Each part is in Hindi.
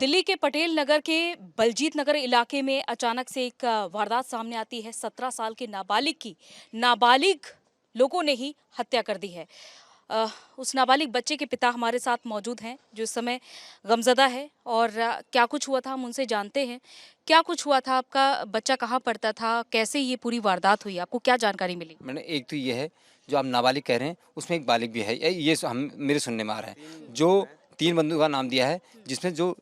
दिल्ली के पटेल नगर के बलजीत नगर इलाके में अचानक से एक वारदात सामने आती है। 17 साल के नाबालिग की नाबालिग लोगों ने ही हत्या कर दी है। उस नाबालिग बच्चे के पिता हमारे साथ मौजूद हैं जो इस समय गमजदा है और क्या कुछ हुआ था हम उनसे जानते हैं। क्या कुछ हुआ था, आपका बच्चा कहाँ पढ़ता था, कैसे ये पूरी वारदात हुई, आपको क्या जानकारी मिली? मैंने एक तो ये है जो आप नाबालिग कह रहे हैं उसमें एक बालिग भी है। ये हम मेरे सुनने में आ रहा है जो 3 बंदों का नाम दिया है जिसमें जो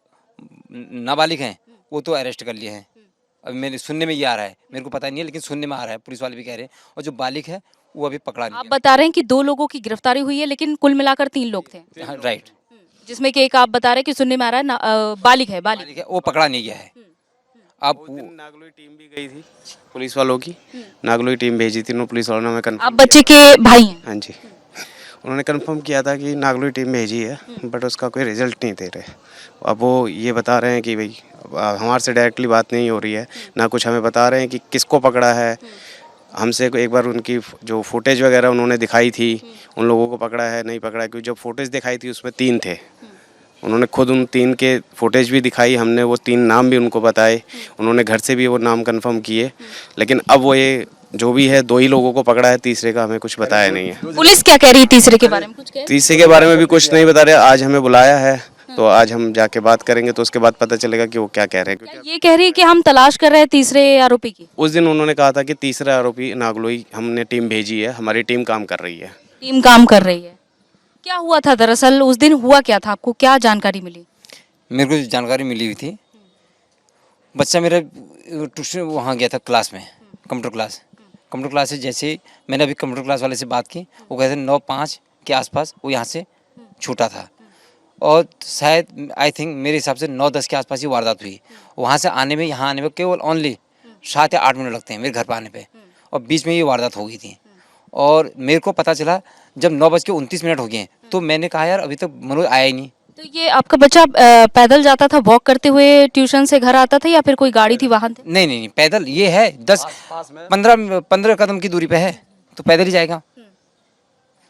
नाबालिग हैं वो तो अरेस्ट कर लिए हैं। अब मेरे सुनने में ये आ रहा है, मेरे को पता नहीं है लेकिन सुनने में आ रहा है, पुलिस वाले भी कह रहे हैं। और जो बालिग है वो अभी पकड़ा नहीं आप बता रहे हैं कि 2 लोगों की गिरफ्तारी हुई है लेकिन कुल मिलाकर 3 लोग थे। है। हाँ, राइट। जिसमें कि एक आप बता रहे हैं कि सुनने में आ रहा है बालिग है। बालिग है वो पकड़ा नहीं गया है। अब नागलोई टीम भी गई थी पुलिस वालों की। नागलोई टीम भेजी थी, उन्होंने पुलिस वालों ने हमें आप कंफर्म। बच्चे के भाई हैं? हाँ जी, उन्होंने कंफर्म किया था कि नागलोई टीम भेजी है बट उसका कोई रिजल्ट नहीं दे रहे। अब वो ये बता रहे हैं कि भाई हमारे से डायरेक्टली बात नहीं हो रही है, ना कुछ हमें बता रहे हैं कि किसको पकड़ा है। हमसे एक बार उनकी जो फुटेज वगैरह उन्होंने दिखाई थी, उन लोगों को पकड़ा है नहीं पकड़ा है, क्योंकि जब फुटेज दिखाई थी उसमें 3 थे। उन्होंने खुद उन 3 के फुटेज भी दिखाई, हमने वो 3 नाम भी उनको बताए, उन्होंने घर से भी वो नाम कंफर्म किए। लेकिन अब वो ये जो भी है 2 ही लोगों को पकड़ा है, तीसरे का हमें कुछ बताया नहीं है। पुलिस क्या कह रही है तीसरे के बारे में? कुछ कह रही तीसरे के बारे में भी कुछ नहीं बता रहे। आज हमें बुलाया है तो आज हम जाके बात करेंगे तो उसके बाद पता चलेगा कि वो क्या कह रहे हैं। है? क्योंकि ये कह रही है कि हम तलाश कर रहे हैं तीसरे आरोपी की। उस दिन उन्होंने कहा था कि तीसरा आरोपी नागलोई हमने टीम भेजी है, हमारी टीम काम कर रही है। टीम काम कर रही है। क्या हुआ था दरअसल उस दिन, हुआ क्या था, आपको क्या जानकारी मिली? मेरे को जानकारी मिली हुई थी, बच्चा मेरा ट्यूशन वहाँ गया था क्लास में, कंप्यूटर क्लास। कंप्यूटर क्लास से जैसे ही मैंने अभी कंप्यूटर क्लास वाले से बात की, वो कहते 9:05 के आसपास वो यहाँ से छूटा था। और शायद आई थिंक मेरे हिसाब से 9:10 के आसपास ही वारदात हुई। वहाँ से आने में, यहाँ आने में केवल ओनली 7 या 8 मिनट लगते हैं मेरे घर पर आने पे, और बीच में ये वारदात हो गई थी। और मेरे को पता चला जब 9:29 हो गए तो मैंने कहा यार अभी तक मनोज आया ही नहीं। तो ये आपका बच्चा पैदल जाता था, वॉक करते हुए ट्यूशन से घर आता था, या फिर कोई गाड़ी थी, वाहन थे? नहीं नहीं नहीं, पैदल। ये है 10-15 कदम की दूरी पे है, तो पैदल ही जाएगा।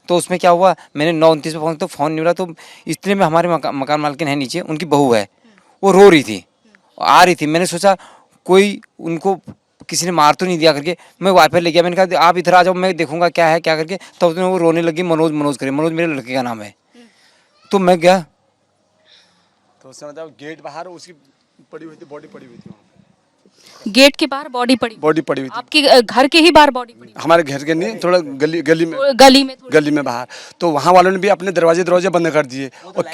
तो उसमें क्या हुआ, मैंने 9:29 पे फोन, तो फ़ोन नहीं मिला। तो इतने में हमारे मकान मालकिन है नीचे, उनकी बहू है, वो रो रही थी, आ रही थी। मैंने सोचा कोई उनको किसी ने मार तो नहीं दिया करके मैं वाईफाई ले गया। मैंने कहा आप इधर आ जाओ, मैं देखूंगा क्या है क्या करके। तब उसमें वो रोने लगी, मनोज मनोज करे। मनोज मेरे लड़के का नाम है। तो मैं गया तो उससे मतलब गेट बाहर उसकी पड़ी हुई थी, बॉडी पड़ी हुई थी वहाँ। गेट के बाहर बॉडी पड़ी? बॉडी पड़ी हुई थी आपके घर के ही बाहर बॉडी पड़ी? हमारे घर के नहीं, थोड़ा गली गली में, थोड़ी। गली में बाहर। तो वहाँ वालों ने भी अपने दरवाजे बंद कर दिए और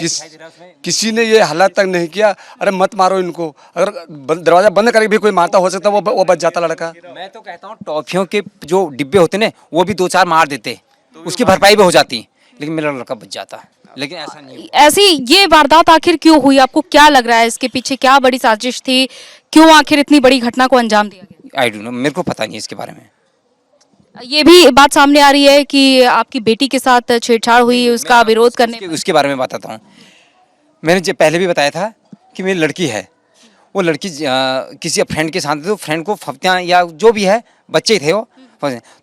किसी ने ये हालत तक नहीं किया अरे मत मारो इनको। अगर दरवाजा बंद करके भी कोई मारता हो सकता वो बच जाता लड़का। मैं तो कहता हूँ टॉफियों के जो डिब्बे होते ना वो भी 2-4 मार देते, उसकी भरपाई भी हो जाती, लेकिन मेरा लड़का बच जाता। लेकिन ऐसा नहीं। ऐसी ये वारदात आखिर क्यों हुई, आपको क्या लग रहा है इसके पीछे क्या बड़ी साजिश थी, क्यों आखिर इतनी बड़ी घटना को अंजाम दिया गया? आई डोंट नो, मेरे को पता नहीं इसके बारे में। ये भी बात सामने आ रही है कि आपकी बेटी के साथ छेड़छाड़ हुई, उसका विरोध करने पर। उसके बारे में बताता हूँ। मैंने जो पहले भी बताया था कि मेरी लड़की है, वो लड़की किसी फ्रेंड के साथ, तो फ्रेंड को फफ्तियाँ या जो भी है बच्चे थे वो,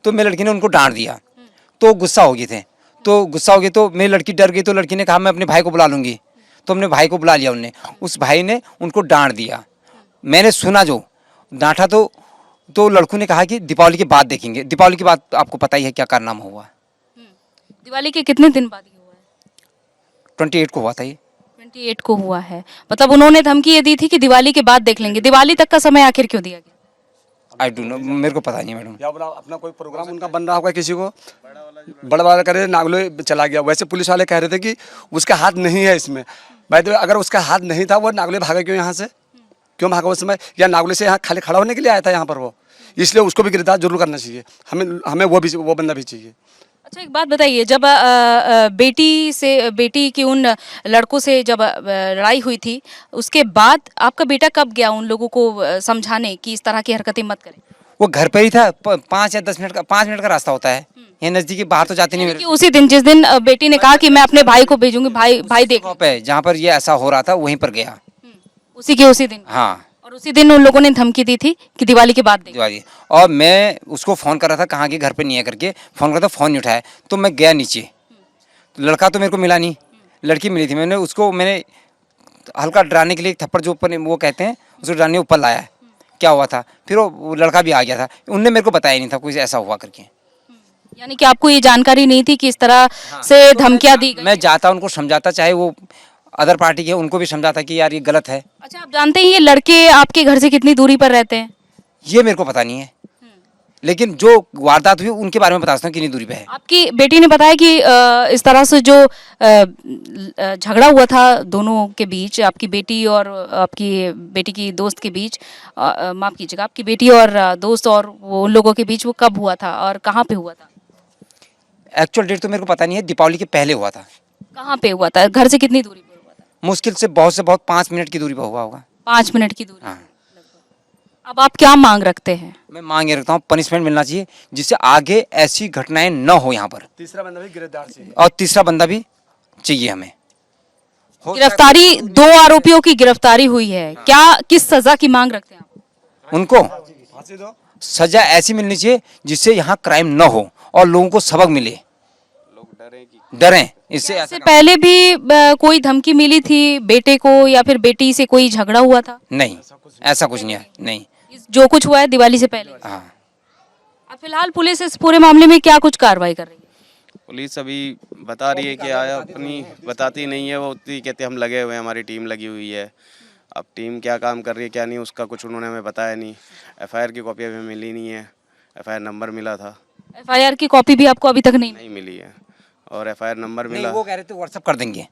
तो मेरी लड़की ने उनको डांट दिया, तो गुस्सा हो गए थे। तो गुस्सा हो गई तो मेरी लड़की डर गई, तो लड़की ने कहा मैं अपने भाई को बुला लूँगी। तो हमने भाई को बुला लिया, उनने, उस भाई ने उनको डांट दिया। मैंने सुना जो डांटा, तो लड़कों ने कहा कि दीपावली के बाद देखेंगे। दीपावली के बाद आपको पता ही है क्या कारनामा हुआ। दिवाली के कितने दिन बाद ये हुआ है? 28 को हुआ था ये। 28 को हुआ है, मतलब उन्होंने धमकी ये दी थी कि दिवाली के बाद देख लेंगे। दिवाली तक का समय आखिर क्यों दिया गया? आई डोंट नो, मेरे को पता नहीं मैडम। या बोला अपना कोई प्रोग्राम उनका बन रहा होगा, किसी को बड़ा वाला करे नागलोई चला गया। वैसे पुलिस वाले कह रहे थे कि उसका हाथ नहीं है इसमें। भाई तो अगर उसका हाथ नहीं था वो नागलोई भागा क्यों यहाँ से? क्यों भागा उस समय? या नागलोई से यहाँ खाली खड़ा होने के लिए आया था यहाँ पर वो? इसलिए उसको भी गिरफ्तार जरूर करना चाहिए। हमें वो बंदा भी चाहिए। अच्छा, एक बात बताइए, जब बेटी की उन लड़कों से जब लड़ाई हुई थी, उसके बाद आपका बेटा कब गया उन लोगों को समझाने कि इस तरह की हरकतें मत करें? वो घर पे ही था। 5 या 10 मिनट का, 5 मिनट का रास्ता होता है, ये नजदीकी, बाहर तो जाते नहीं कि मेरे। उसी दिन, जिस दिन बेटी ने कहा कि मैं अपने भाई को भेजूंगी, भाई देख, पे जहाँ पर ये ऐसा हो रहा था वहीं पर गया। उसी दिन। हाँ, और उसी दिन उन लोगों ने धमकी दी थी कि दिवाली के बाद देख। दिवाली। और मैं उसको फ़ोन कर रहा था, कहाँ के, घर पे नहीं है करके फ़ोन करता, फ़ोन नहीं उठाया। तो मैं गया नीचे, तो लड़का तो मेरे को मिला नहीं, लड़की मिली थी। मैंने हल्का डराने के लिए एक थप्पड़ जो ऊपर वो कहते हैं उसको डराने ऊपर लाया है। क्या हुआ था फिर वो लड़का भी आ गया था, उनने मेरे को बताया नहीं था कुछ ऐसा हुआ करके। यानी कि आपको ये जानकारी नहीं थी कि इस तरह से धमकियां दी गई। मैं जाता उनको समझाता, चाहे वो अदर पार्टी के, उनको भी समझाता कि यार ये गलत है। अच्छा, आप जानते हैं ये लड़के आपके घर से कितनी दूरी पर रहते हैं? ये मेरे को पता नहीं है, लेकिन जो वारदात हुई उनके बारे में बता सकता हूँ कितनी दूरी पे है। आपकी बेटी ने बताया कि इस तरह से जो झगड़ा हुआ था दोनों के बीच, आपकी बेटी और आपकी बेटी की दोस्त के बीच, माफ कीजिएगा, आपकी बेटी और दोस्त और वो उन लोगों के बीच, वो कब हुआ था और कहाँ पे हुआ था? एक्चुअल डेट तो मेरे को पता नहीं है, दीपावली के पहले हुआ था। कहाँ पे हुआ था? घर से कितनी दूरी पर हुआ था? मुश्किल से बहुत 5 मिनट की दूरी पर हुआ होगा। 5 मिनट की दूरी। हाँ, अब आप क्या मांग रखते हैं? मैं मांग ये रखता हूँ पनिशमेंट मिलना चाहिए जिससे आगे ऐसी घटनाएं न हो यहाँ पर, तीसरा बंदा भी गिरफ्तार चाहिए। और तीसरा बंदा भी चाहिए हमें। गिरफ्तारी, 2 आरोपियों की गिरफ्तारी हुई है, क्या किस सजा की मांग रखते हैं आप? उनको फांसी दो। सजा ऐसी मिलनी चाहिए जिससे यहाँ क्राइम न हो और लोगों को सबक मिले, डरें इससे। इससे पहले भी कोई धमकी मिली थी बेटे को या फिर बेटी से कोई झगड़ा हुआ था? नहीं, ऐसा कुछ नहीं है, नहीं। जो कुछ हुआ है दिवाली से पहले। हाँ, अब फिलहाल पुलिस इस पूरे मामले में क्या कुछ कार्रवाई कर रही है? पुलिस अभी बता रही है कि आया, अपनी बताती नहीं है, वो उतनी कहते हम लगे हुए हैं, हमारी टीम लगी हुई है। अब टीम क्या काम कर रही है क्या नहीं, उसका कुछ उन्होंने हमें बताया नहीं। एफआईआर की कॉपी अभी मिली नहीं है, एफआईआर नंबर मिला था, एफआईआर की कॉपी भी आपको अभी तक नहीं मिली? नहीं मिली है, और एफआईआर नंबर नहीं, मिला। वो कह रहे थे व्हाट्सएप कर देंगे।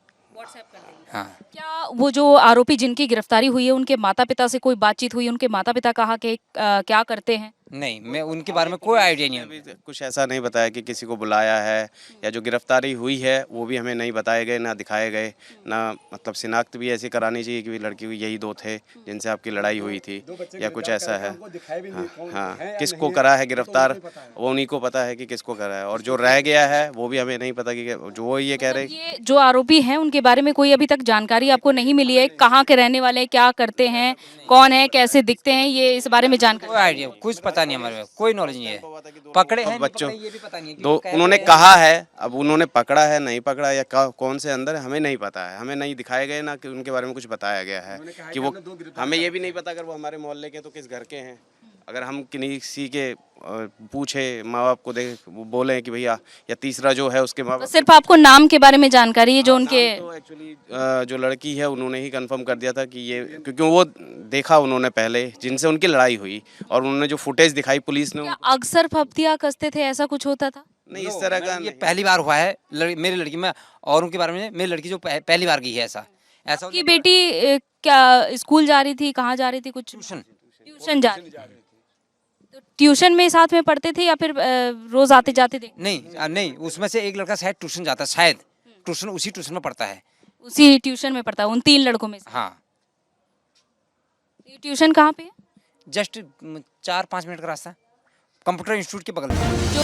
हाँ, क्या वो जो आरोपी जिनकी गिरफ्तारी हुई है उनके माता पिता से कोई बातचीत हुई? उनके माता पिता कहा कि क्या करते हैं? नहीं, मैं उनके बारे में कोई आइडिया नहीं है। अभी कुछ ऐसा नहीं बताया कि किसी को बुलाया है, या जो गिरफ्तारी हुई है वो भी हमें नहीं बताए गए, ना दिखाए गए, ना मतलब शिनाख्त भी ऐसी करानी चाहिए कि लड़की हुई यही 2 थे जिनसे आपकी लड़ाई हुई थी, या कुछ ऐसा है। हाँ, किसको करा है गिरफ्तार वो उन्हीं को पता है कि किसको करा है, और जो रह गया है वो भी हमें नहीं पता कि जो वो ये कह रहे हैं। ये जो आरोपी हैं उनके बारे में कोई अभी तक जानकारी आपको नहीं मिली है? कहाँ के रहने वाले हैं, क्या करते हैं, कौन है, कैसे दिखते हैं, ये इस बारे में जानकारी? कोई आइडिया, कुछ पता नहीं हमारे, कोई नॉलेज नहीं है। पकड़े हैं बच्चों ये भी पता नहीं है। तो उन्होंने कहा है, अब उन्होंने पकड़ा है नहीं पकड़ा या कौन से अंदर है हमें नहीं पता है, हमें नहीं दिखाए गए, ना कि उनके बारे में कुछ बताया गया है कि वो, हमें ये भी नहीं पता अगर वो हमारे मोहल्ले के तो किस घर के हैं। अगर हम किसी के पूछे माँ बाप को, देख वो बोले कि भैया, या तीसरा जो है उसके माँ तो बाप, सिर्फ आपको नाम के बारे में जानकारी है जो उनके? तो एक्चुअली जो लड़की है उन्होंने ही कंफर्म कर दिया था कि ये, क्योंकि वो देखा उन्होंने पहले जिनसे उनकी लड़ाई हुई, और उन्होंने जो फुटेज दिखाई पुलिस ने, क्या अक्सर फब्तियाँ कसते थे, ऐसा कुछ होता था? नहीं इस तरह का ये पहली बार हुआ है मेरी लड़की में, और उनके बारे में मेरी लड़की जो पहली बार गई है ऐसा कि बेटी क्या स्कूल जा रही थी, कहाँ जा रही थी? कुछ ट्यूशन। ट्यूशन जा रही थी। तो ट्यूशन में साथ में पढ़ते थे या फिर रोज आते जाते थे? नहीं, उसमें से एक लड़का शायद ट्यूशन जाता है, शायद ट्यूशन उसी ट्यूशन में पढ़ता है। उसी ट्यूशन में पढ़ता है उन 3 लड़कों में से? हाँ, ये ट्यूशन कहाँ पे है? जस्ट 4-5 मिनट का रास्ता, कंप्यूटर इंस्टीट्यूट के बगल में। जो